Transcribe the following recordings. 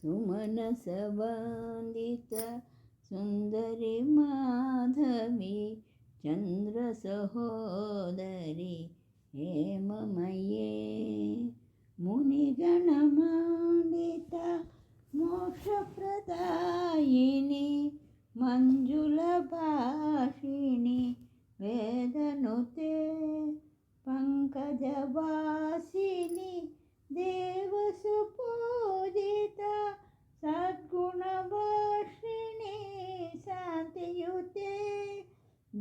सुमनसवन्दित सुन्दरि माधवी चन्द्रसहोदरि हेममये मुनिगणमान्विता मोक्षप्रदायिनि मञ्जुलभाषिणि वेदनुते पङ्कजवासिनि देवसुपूजिता सद्गुणवर्षिणि शान्तियुते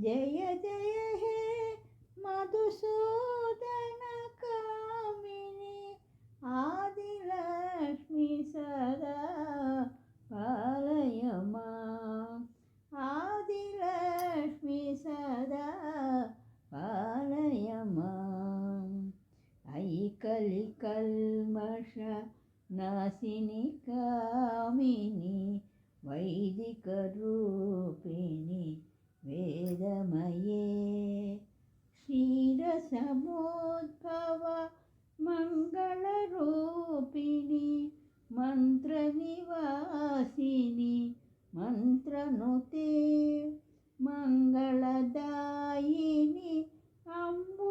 जय जय हे मधुसूदन कामिनि आदिलक्ष्मी सदा पालय माम् आदिलक्ष्मी सदा पालय माम् अयि कलिकल्मष नाशिनि कामिनि वैदिकरूपिणि वेदमये क्षीरसमुद्भव मङ्गलरूपिणि मन्त्रनिवासिनि मन्त्रनुते मङ्गलदायिनि अम्बुजवासिनि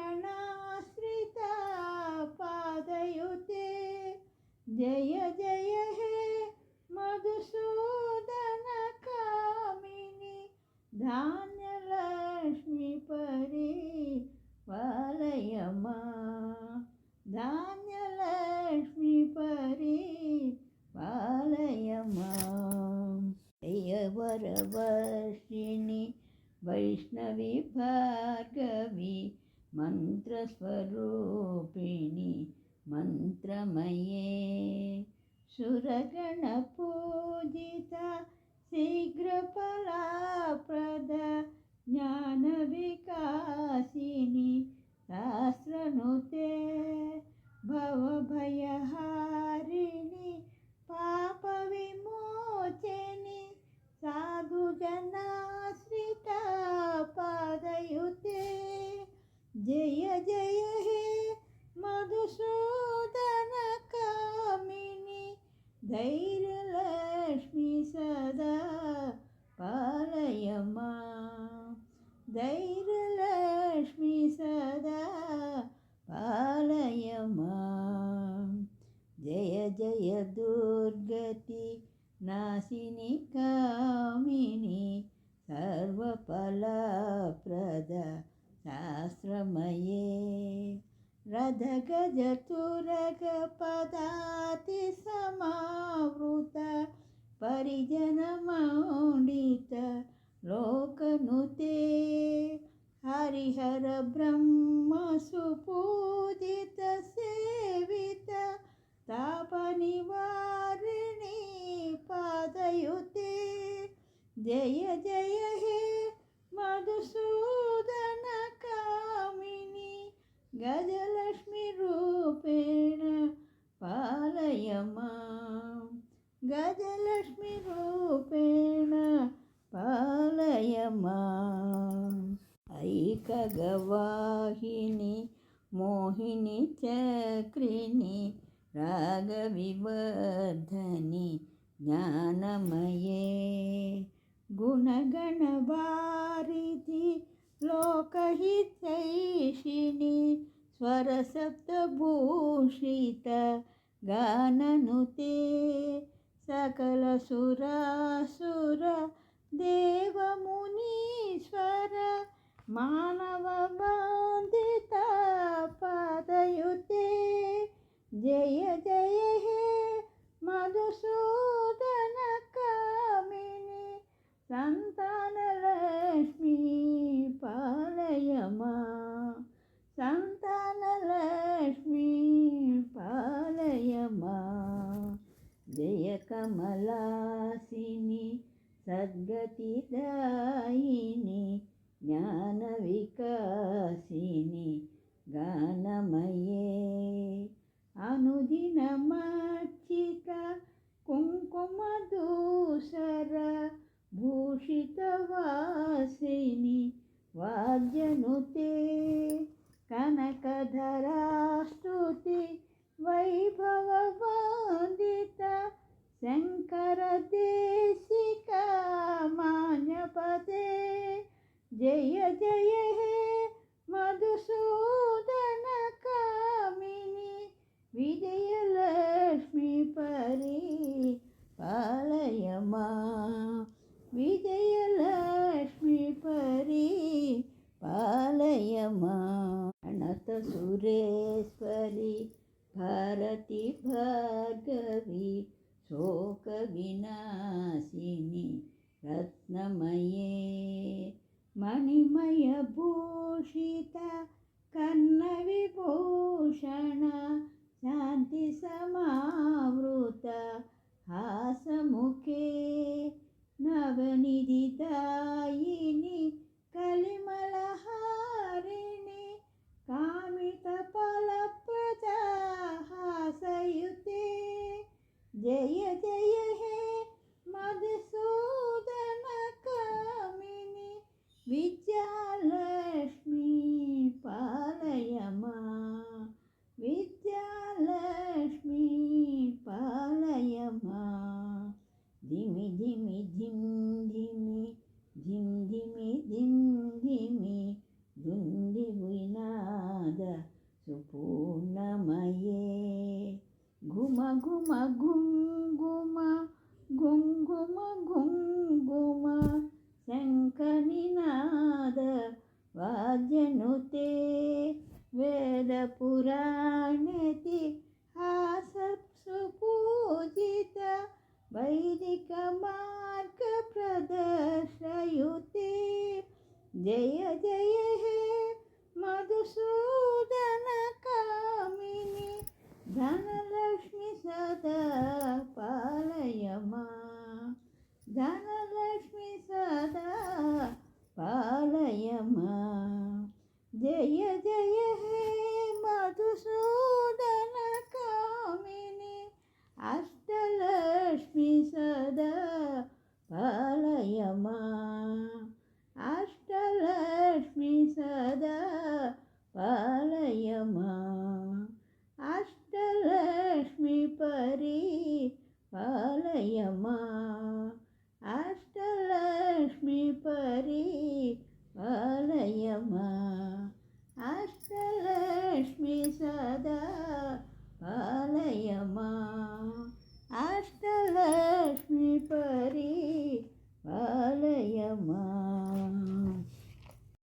देवगणाश्रिता पादयुते जय जय हे मधुसूदन कामिनि धान्यलक्ष्मी परिपालय माम् धान्यलक्ष्मी परिपालय माम् जय वरवर्षिणि वैष्णवी भार्गवी मन्त्रस्वरूपिणि मन्त्रमये सुरगणपूजिता शीघ्रफलप्रदा ज्ञानविकासिनि शास्त्रनुते भवभयहारिणि पापविमोचनि साधुजनाश्रिता पादयुते जय जय हे मधुसूदन कामिनि धैर्यलक्ष्मी सदा पालय माम् धैर्यलक्ष्मी सदा पालय माम् जय जय दुर्गति नाशिनि कामिनि सर्वफलप्रदा शास्त्रमये रथगजतुरगपदातिसमावृता परिजनमण्डित लोकनुते हरिहर ब्रह्म सुपूजित सेवित तापनिवारिणि पादयुते जय जय हे मधुसूदन कामिनि गजलक्ष्मी रूपेण पालय माम् गजलक्ष्मी रूपेण पालय माम् ऐकगवाहिनि मोहिनि चक्रिणि रागविवर्धनि ज्ञानमये गुणगणवारिधि लोकहितैषिणि स्वरसप्तभूषित गाननुते सकलसुरासुर देवमुनीश्वर मानववन्दिता पादयुते जय जय हे मधुसूदन कामिनि संतानलक्ष्मी पालय माम् संतानलक्ष्मी पालय माम् जय कमलासिनि सद्गतिदायिनि ज्ञानविकासिनि गानमये अनुदिनमर्चिता कुङ्कुमधूसर भूषितवासिनि वाद्यनुते कनकधरास्तुति वैभववन्दित शङ्करदेशिक मान्यपते जय जय हे मधुसूदन कामिनि विजयलक्ष्मी परिपालय मां विजयलक्ष्मी परिपालय मां अनंत सुरेश्वरी भारती भार्गवी शोकविनाशिनी रत्नमये मणिमयभूषित कर्णविभूषण शान्तिसमावृत हासमुखे नवनिधिदायिनि कलिमलहारिणि कामितफलप्रदा हासयुते जय जय हे मधुसूदन कामिनि विद्यालक्ष्मी पालय मां विद्यालक्ष्मी पालय मां धिमि धिमि धिम धिमि धिम धिमि धिम धिमि धुन्दि विनाद सुपूर्णमये घुम घुम घुम घुम घुम घुम घुम घुम शङ्खनिनाद वाद्यनुते वेदपुराणेति सुपूजित वैदिकमार्गप्रदर्शयुते जय जय हे मधुसूदन कामिनि धनलक्ष्मी सदा